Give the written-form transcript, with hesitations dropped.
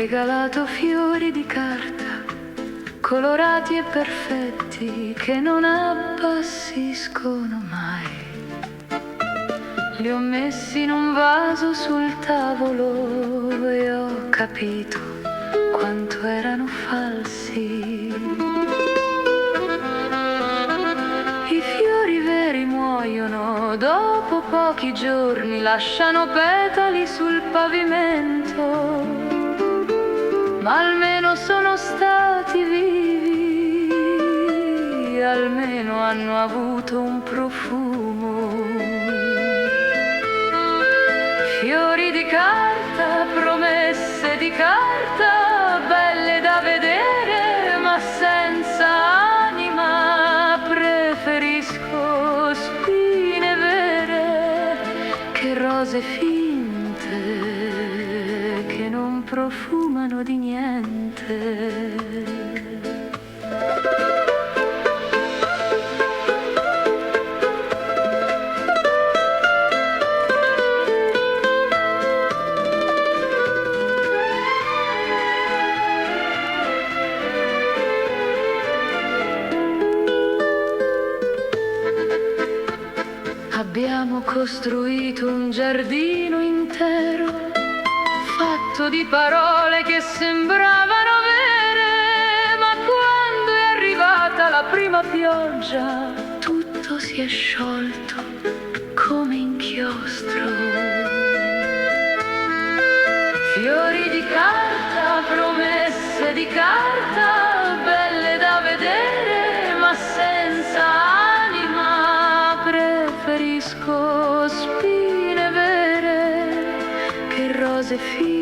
regalato fiori di carta, colorati e perfetti, che non appassiscono mai. Li ho messi in un vaso sul tavolo e ho capito quanto erano falsi. I fiori veri muoiono dopo pochi giorni, lasciano petali sul pavimento, ma almeno sono stati vivi, almeno hanno avuto un profumo. Fiori di carta, promesse di carta, belle da vedere ma senza anima. Preferisco spine vere che rose finte che non profumano di niente. Abbiamo costruito un giardino intero, fatto di parole che sembravano vere, ma quando è arrivata la prima pioggia, tutto si è sciolto come inchiostro. Fiori di carta, promesse di carta, belle da vedere, ma senza anima. Preferisco spine vere che rose finte